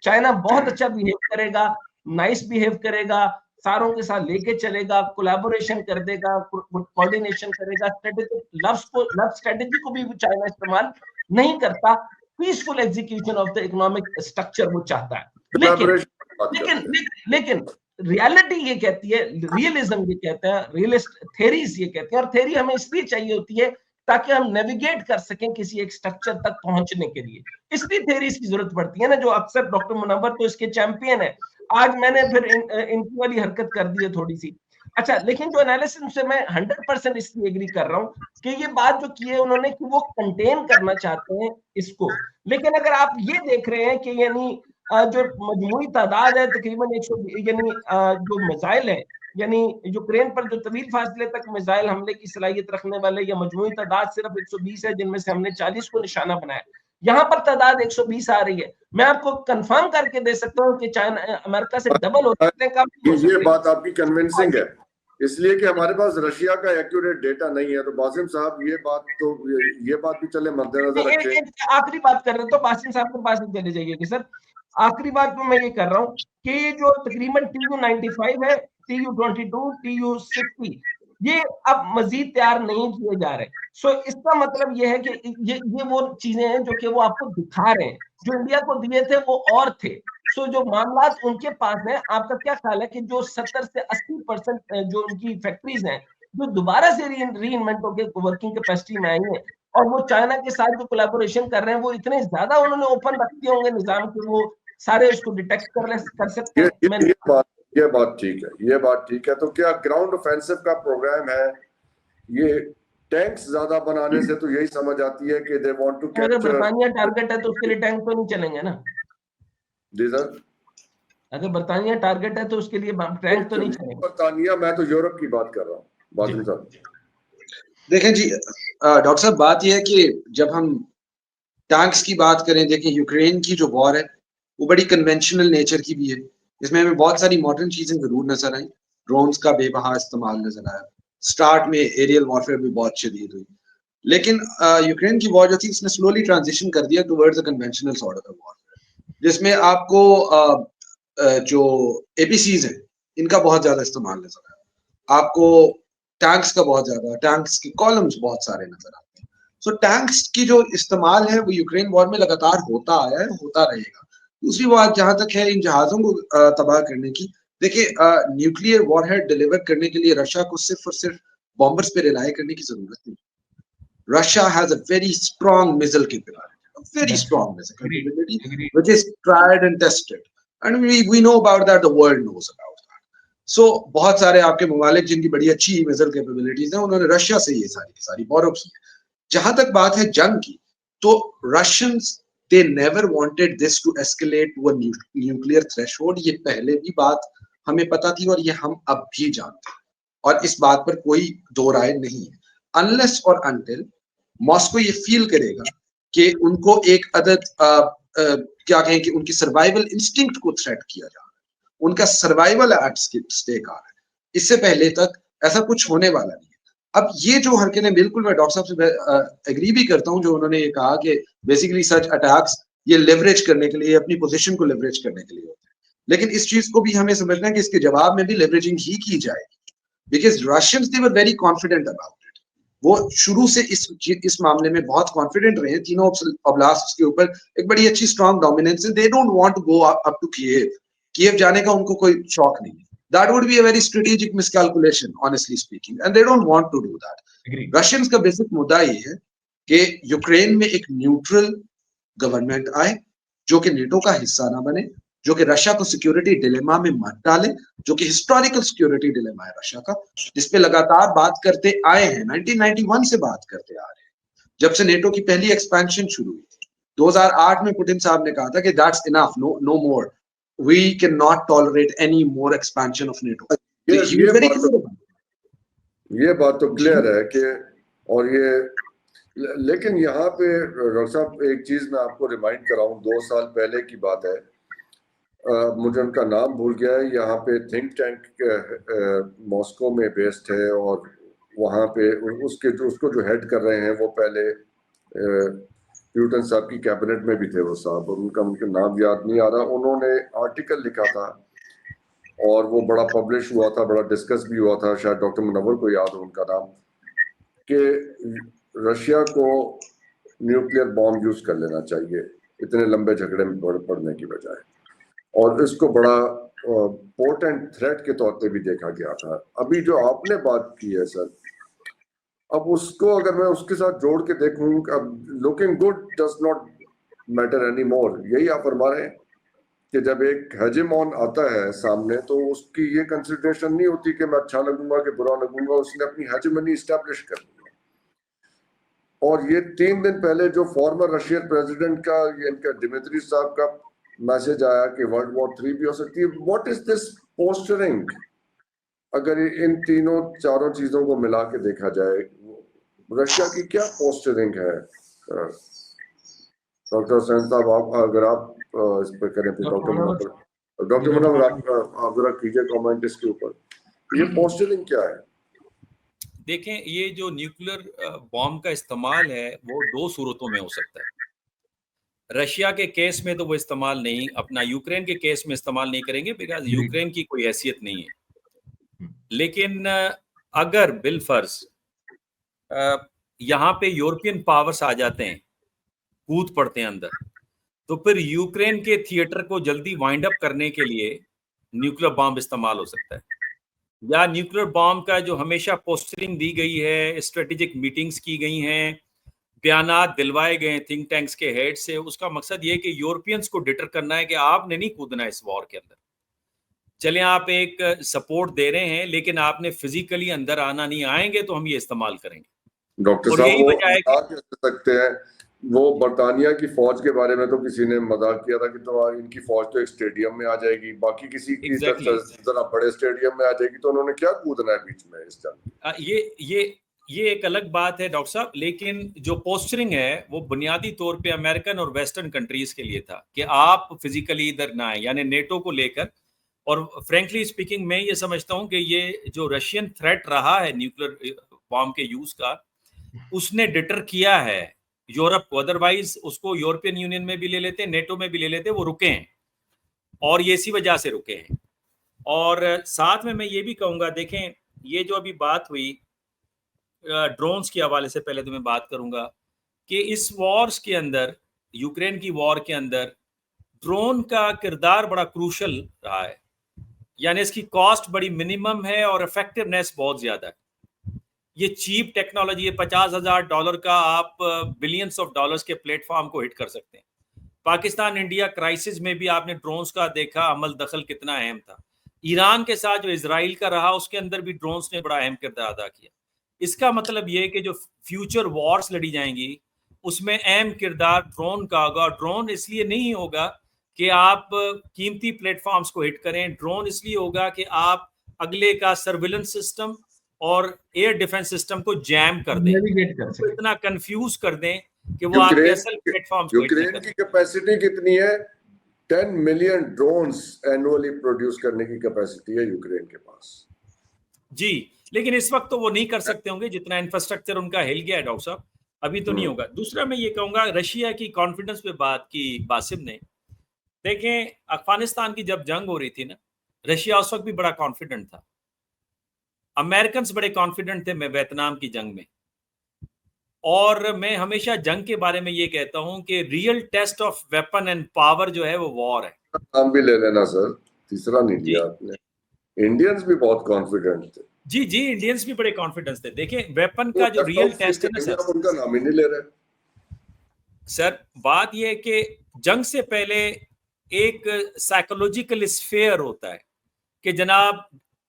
China बहुत अच्छा behave करेगा, नाइस बिहेव करेगा, सारों के साथ लेके चलेगा, कोलैबोरेशन कर देगा, कोऑर्डिनेशन करेगा, लव स्ट्रेटेजी को भी चाइना इस्तेमाल नहीं करता, peaceful execution of the economic structure वो चाहता है। लेकिन रियलिटी ये कहती है, रियलिज्म ये कहता है, रियलिस्ट थेरीज ये कहते हैं, और थेरी हमें इसलिए चाहिए होती है ताकि हम नेविगेट कर सकें किसी एक स्ट्रक्चर तक पहुंचने के लिए, इसलिए थेरीज की जरूरत पड़ती है ना, जो अक्सर डॉक्टर मुनव्वर तो इसके चैंपियन है। आज मैंने फिर इनकी वाली हरकत कर दी है थोड़ी सी। अच्छा, लेकिन जो एनालिसिस से मैं 100% इसलिए एग्री कर रहा हूं कि ये बात जो की है उन्होंने कि वो कंटेन करना चाहते हैं इसको, लेकिन अगर आप ये देख रहे हैं कि यानी जो मजमूई तादाद है तकरीबन 100, यानी जो मिसाइल है, यानी यूक्रेन पर जो तवील फासले तक मिसाइल हमले की सलाहियत रखने वाले, या मजमूई तादाद सिर्फ 120 है, जिनमें से हमने 40 को निशाना बनाया, यहाँ पर तादाद 120 आ रही है। मैं आपको कंफर्म करके दे सकता हूँ कि चाइना अमेरिका से डबल हो सकते हैं। ये बात आपकी कन्विंसिंग है, इसलिए कि हमारे पास रशिया का एक्यूरेट डेटा नहीं है। तो बासिम साहब ये बात भी चले मद्देनजर रखें। आखिरी बात कर रहे हैं तो बासिम साहब के पास चले जाइए सर। आखिरी बात में मैं ये कर रहा हूँ कि ये जो तकरीबन TU-95 है, TU-22, TU-60, ये अब मजीद तैयार नहीं किए जा रहे। सो इसका मतलब ये है कि ये वो चीजें हैं जो कि वो आपको दिखा रहे हैं, जो इंडिया को दिए थे वो और थे। सो जो मामला उनके पास है, आपका क्या ख्याल है कि जो 70 से 80% जो उनकी फैक्ट्रीज हैं जो दोबारा से री इन्वेंट होकर वर्किंग कैपेसिटी में आई है, और वो चाइना के साथ जो कोलैबोरेशन कर रहे हैं, वो इतने ज्यादा उन्होंने ओपन रख दिए होंगे निजाम के, वो सारे उसको डिटेक्ट कर सकते हैं। ये बात ठीक है, ये बात ठीक है। तो क्या ग्राउंड ऑफेंसिव का प्रोग्राम है? ये टैंक्स ज्यादा बनाने से तो यही समझ आती है कि दे वांट टू कैप्चर। अगर बरतानिया टारगेट है तो उसके लिए टैंक तो नहीं चलेंगे ना जी सर। अगर बरतानिया टारगेट है तो उसके लिए टैंक तो नहीं चलेंगे। बरतानिया, मैं तो यूरोप की बात कर रहा हूँ बासिम साहब। देखें जी डॉक्टर साहब, बात यह है कि जब हम टैंक्स की बात करें, देखें यूक्रेन की जो वॉर है वो बड़ी कन्वेंशनल नेचर की भी है। इसमें हमें बहुत सारी मॉडर्न चीजें जरूर नजर आई, ड्रोन्स का बेबहा इस्तेमाल नजर आया, स्टार्ट में एरियल वॉरफेयर भी बहुत शदीद हुई, लेकिन यूक्रेन की वॉर जो थी उसने स्लोली ट्रांजिशन कर दिया towards the conventional sort of warfare, जिसमें आपको जो एपीसीज हैं इनका बहुत ज्यादा इस्तेमाल नजर आया, आपको टैंक्स का बहुत ज्यादा, टैंक्स के कॉलम्स बहुत सारे नजर आते हैं। सो टैंक्स की जो इस्तेमाल है वो यूक्रेन वॉर में लगातार होता आया है, होता रहेगा। दूसरी बात जहां तक है इन जहाजों को तबाह करने की, देखिए न्यूक्लियर वॉरहेड डिलीवर करने के लिए रशिया को सिर्फ और सिर्फ बॉम्बर्स पे रिलाई करने की जरूरत नहीं। Russia has a very strong missile capability, very strong missile capability which is tried and tested, and we know about that, the world knows about that. So बहुत सारे आपके ममालिक जिनकी बड़ी अच्छी मिसाइल कैपेबिलिटीज हैं, उन्होंने रशिया से ये सारी बोरो की है। जहां तक बात है जंग की, तो Russians they never wanted this to escalate to a nuclear threshold। ये पहले भी बात हमें पता थी और ये हम अब भी जानते हैं, और इस बात पर कोई दो राय नहीं है। अनलेस और अनटिल मॉस्को ये फील करेगा कि उनको एक अदद क्या कहें कि उनकी सर्वाइवल इंस्टिंक्ट को थ्रेट किया जा रहा है, उनका सर्वाइवल एट स्टेक आ रहा है, इससे पहले तक ऐसा कुछ होने वाला नहीं है। अब ये जो हरकतें, बिल्कुल मैं डॉक्टर साहब से एग्री भी करता हूं जो उन्होंने ये कहा कि बेसिकली सच अटैक्स ये लेवरेज करने के लिए, अपनी पोजीशन को लेवरेज करने के लिए होते हैं, लेकिन इस चीज को भी हमें समझना है कि इसके जवाब में भी लेवरेजिंग ही की जाएगी, because Russians they were very confident about it. वो शुरू से इस मामले में बहुत कॉन्फिडेंट रहे, तीनों ओब्लास्ट के ऊपर एक बड़ी अच्छी स्ट्रॉन्ग डोमिनेंस है। They don't want to go up to Kyiv जाने का उनको कोई शौक नहीं है। That would be a very strategic miscalculation, honestly speaking, and they don't want to do that. Russians का बेसिक मुद्दा ये है कि यूक्रेन में एक न्यूट्रल गवर्नमेंट आए जो कि नेटो का हिस्सा ना बने, जो कि रशिया को सिक्योरिटी डिलेमा में मत डाले, जो कि हिस्टोरिकल सिक्योरिटी डिलेमा है रशिया का, जिसपे लगातार बात करते आए हैं, 1991 से बात करते आ रहे हैं, जब से नेटो की पहली एक्सपेंशन शुरू हुई थी। 2008 में पुतिन साहब ने कहा था कि that's enough, no more, we cannot tolerate any more expansion of NATO। ये बात तो क्लियर है कि, और ये लेकिन यहाँ पे डॉक्टर साहब एक चीज मैं आपको रिमाइंड कराऊं, 2 साल पहले की बात है, मुझे उनका नाम भूल गया है, यहाँ पे थिंक टैंक मॉस्को में बेस्ड है, और वहाँ पे उसको जो हेड कर रहे हैं वो पहले प्यूटन साहब की कैबिनेट में भी थे वो साहब, और उनका नाम याद नहीं आ रहा, उन्होंने आर्टिकल लिखा था और वो बड़ा पब्लिश हुआ था, बड़ा डिस्कस भी हुआ था, शायद डॉक्टर मुनव्वर को याद हो उनका नाम, कि रशिया को न्यूक्लियर बॉम्ब यूज कर लेना चाहिए इतने लंबे झगड़े में पड़ने की बजाय, और इसको बड़ा पोर्टेंट थ्रेट के तौर पे भी देखा गया था। अभी जो आपने बात की है सर, अब उसको अगर मैं उसके साथ जोड़ के देखूं, अब looking good does not matter any more, यही आप फरमा रहे हैं कि जब एक हेजेमॉन आता है सामने तो उसकी ये कंसिडरेशन नहीं होती कि मैं अच्छा लगूंगा कि बुरा लगूंगा, उसने अपनी हेजेमनी इस्टेब्लिश कर ली है। और ये 3 दिन पहले जो फॉर्मर रशियन प्रेसिडेंट का, ये इनका दिमित्री साहब का मैसेज आया कि वर्ल्ड वॉर 3 भी हो सकती है, व्हाट इज दिस पोस्टरिंग? अगर इन तीनों चारों चीजों को मिला के देखा जाए, रशिया की क्या पोस्टरिंग है? डॉक्टर हुसैन साहब, आप अगर आप इस पर करें, फिर डॉक्टर मुनव्वर आप जरा कीजिए कमेंट इसके ऊपर, ये पोस्टरिंग क्या है? देखें, ये जो न्यूक्लियर बॉम्ब का इस्तेमाल है वो 2 सूरतों में हो सकता है। रशिया के केस में तो वो इस्तेमाल नहीं, अपना यूक्रेन के केस में इस्तेमाल नहीं करेंगे, बिकॉज यूक्रेन की कोई हैसियत नहीं है। लेकिन अगर बिलफर्ज यहाँ पे यूरोपियन पावर्स आ जाते हैं, कूद पड़ते हैं अंदर, तो फिर यूक्रेन के थिएटर को जल्दी वाइंड अप करने के लिए न्यूक्लियर बॉम्ब इस्तेमाल हो सकता है। या न्यूक्लियर बॉम्ब का जो हमेशा पोस्टरिंग दी गई है, स्ट्रेटेजिक मीटिंग्स की गई हैं, बयानात दिलवाए गए थिंक टैंक्स के हेड से, उसका मकसद ये है कि यूरोपियंस को डिटर करना है कि आपने नहीं कूदना इस वॉर के अंदर। चलें, आप एक सपोर्ट दे रहे हैं लेकिन आपने फिजिकली अंदर आना नहीं, आएंगे तो हम ये इस्तेमाल करेंगे। डॉक्टर साहब, वो मजाक कर सकते हैं, वो बरतानिया की फौज के बारे में तो किसी ने मजाक किया था कि तो इनकी फौज तो एक स्टेडियम में आ जाएगी, बाकी किसी की जरा बड़े स्टेडियम में आ जाएगी, तो उन्होंने क्या कूदना है बीच में इस जंग? ये एक अलग बात है डॉक्टर साहब, लेकिन जो पोस्टरिंग है वो बुनियादी तौर पे अमेरिकन और वेस्टर्न कंट्रीज के लिए था कि आप फिजिकली इधर ना आए, यानी नेटो को लेकर। और फ्रेंकली स्पीकिंग मैं ये समझता हूं कि ये जो रशियन थ्रेट रहा है न्यूक्लियर बॉम्ब के यूज का, उसने डिटर किया है यूरोप को, अदरवाइज उसको यूरोपियन यूनियन में भी ले लेते, नेटो में भी ले लेते, वो रुके हैं और ये इसी वजह से रुके हैं। और साथ में मैं ये भी कहूंगा, देखें ये जो अभी बात हुई ड्रोन्स के हवाले से, पहले तो मैं बात करूंगा कि इस वॉर्स के अंदर, यूक्रेन की वॉर के अंदर ड्रोन का किरदार बड़ा क्रूशल रहा है, यानी इसकी कॉस्ट बड़ी मिनिमम है और इफेक्टिवनेस बहुत ज्यादा है। ये चीप टेक्नोलॉजी है, $50,000 का आप बिलियंस ऑफ डॉलर्स के प्लेटफॉर्म को हिट कर सकते हैं। पाकिस्तान इंडिया क्राइसिस में भी आपने ड्रोन्स का देखा अमल दखल कितना अहम था। ईरान के साथ जो इजराइल का रहा, उसके अंदर भी ड्रोन्स ने बड़ा अहम किरदार अदा किया। इसका मतलब ये है कि जो फ्यूचर वॉर्स लड़ी जाएंगी उसमें अहम किरदार ड्रोन का होगा। ड्रोन इसलिए नहीं होगा कि आप कीमती प्लेटफॉर्म्स को हिट करें, ड्रोन इसलिए होगा कि आप अगले का सर्विलेंस सिस्टम और एयर डिफेंस सिस्टम को जैम कर दें, तो इतना कंफ्यूज कर दें कि वो आपके असल प्लेटफॉर्म्स को हिट नहीं करें। यूक्रेन की कैपेसिटी कितनी है? 10 मिलियन ड्रोन्स एनुअली प्रोड्यूस करने की कैपेसिटी है यूक्रेन के पास जी, लेकिन इस वक्त तो वो नहीं कर सकते होंगे, जितना इंफ्रास्ट्रक्चर उनका हिल गया है डॉक्टर साहब, अभी तो नहीं होगा। दूसरा मैं ये कहूंगा, रशिया की कॉन्फिडेंस पे बात की बासिम ने। देखें, अफगानिस्तान की जब जंग हो रही थी ना, रशिया उस वक्त भी बड़ा कॉन्फिडेंट था, अमेरिकन बड़े कॉन्फिडेंट थे वियतनाम की जंग में। और मैं हमेशा जंग के बारे में ये कहता हूं कि real test of weapon and power जो है वो वॉर है। नाम भी ले लेना सर, तीसरा नहीं लिया आपने। इंडियंस भी बहुत कॉन्फिडेंट थे। जी, इंडियंस भी बड़े कॉन्फिडेंस थे। देखें, वेपन का जो रियल टेस्ट है ना सर, उनका नाम ही नहीं ले रहे सर। बात यह है कि जंग से पहले एक साइकोलॉजिकल स्फेयर होता है कि जनाब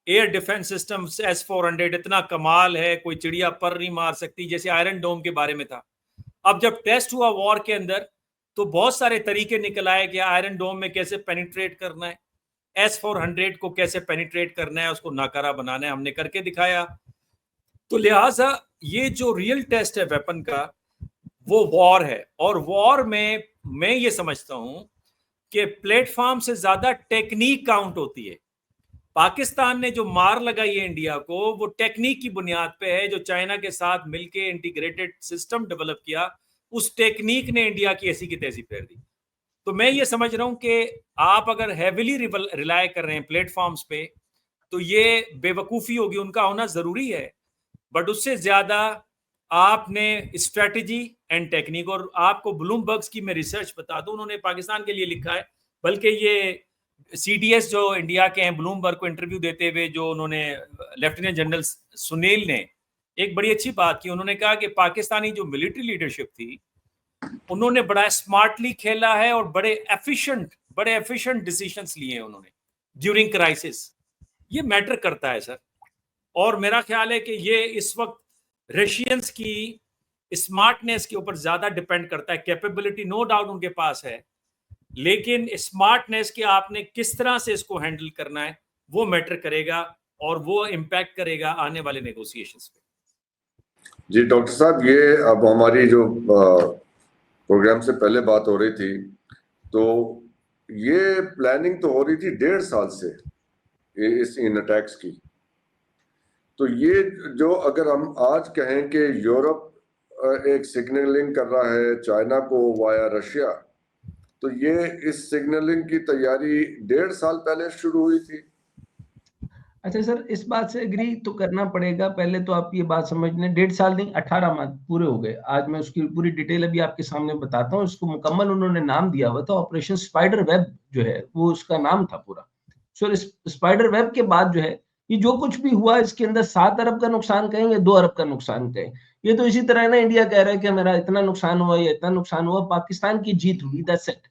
एयर डिफेंस सिस्टम S-400 इतना कमाल है, कोई चिड़िया पर नहीं मार सकती, जैसे आयरन डोम के बारे में था। अब जब टेस्ट हुआ वॉर के अंदर, तो बहुत सारे तरीके निकल आए कि आयरन डोम में कैसे पेनिट्रेट करना है, S-400 को कैसे पेनिट्रेट करना है, उसको नाकारा बनाना है, हमने करके दिखाया। तो लिहाजा ये जो रियल टेस्ट है वेपन का, वो वॉर है। और वॉर में मैं ये समझता हूं कि प्लेटफॉर्म से ज्यादा टेक्निक काउंट होती है। पाकिस्तान ने जो मार लगाई है इंडिया को, वो टेक्निक की बुनियाद पे है, जो चाइना के साथ मिलके इंटीग्रेटेड सिस्टम डेवलप किया, उस टेक्निक ने इंडिया की ऐसी की तैसी फेर दी। तो मैं ये समझ रहा हूं कि आप अगर हैविली रिलाय कर रहे हैं प्लेटफॉर्म्स पे, तो ये बेवकूफ़ी होगी, उनका होना ज़रूरी है, बट उससे ज़्यादा आपने स्ट्रेटजी एंड टेक्निक, और आपको ब्लूमबर्ग्स की मैं रिसर्च बता दूं, उन्होंने पाकिस्तान के लिए लिखा है, बल्कि ये CDS जो इंडिया के हैं, ब्लूमबर्ग को इंटरव्यू देते हुए जो उन्होंने लेफ्टिनेंट जनरल सुनील ने एक बड़ी अच्छी बात की, उन्होंने कहा कि पाकिस्तानी जो मिलिट्री लीडरशिप थी उन्होंने बड़ा स्मार्टली खेला है और बड़े एफिशिएंट डिसीजंस लिए हैं उन्होंने ड्यूरिंग क्राइसिस। ये मैटर करता है सर, और मेरा ख्याल है कि ये इस वक्त रशियंस की स्मार्टनेस के ऊपर ज्यादा डिपेंड करता है। कैपेबिलिटी नो डाउट उनके पास है, लेकिन स्मार्टनेस के आपने किस तरह से इसको हैंडल करना है वो मैटर करेगा, और वो इम्पैक्ट करेगा आने वाले नेगोशिएशंस पे। जी डॉक्टर साहब, ये अब हमारी जो प्रोग्राम से पहले बात हो रही थी, तो ये प्लानिंग तो हो रही थी 1.5 साल से इन अटैक्स की। तो ये जो अगर हम आज कहें कि यूरोप एक सिग्नलिंग कर रहा है चाइना को वाया रशिया, तो ये इस सिग्नलिंग की तैयारी 1.5 साल पहले शुरू हुई थी। अच्छा सर, इस बात से एग्री तो करना पड़ेगा। पहले तो आप ये बात समझ लें, 1.5 साल नहीं 18 माह पूरे हो गए। आज मैं उसकी पूरी डिटेल अभी आपके सामने बताता हूँ। इसको मुकम्मल उन्होंने नाम दिया हुआ था, ऑपरेशन स्पाइडर वेब जो है वो उसका नाम था पूरा। सर इस स्पाइडर वेब के बाद जो है ये जो कुछ भी हुआ, इसके अंदर 7 अरब का नुकसान कहें या 2 अरब का नुकसान कहें, ये तो इसी तरह है ना, इंडिया कह रहा है कि मेरा इतना नुकसान हुआ या इतना नुकसान हुआ, पाकिस्तान की जीत हुई, दैट्स इट।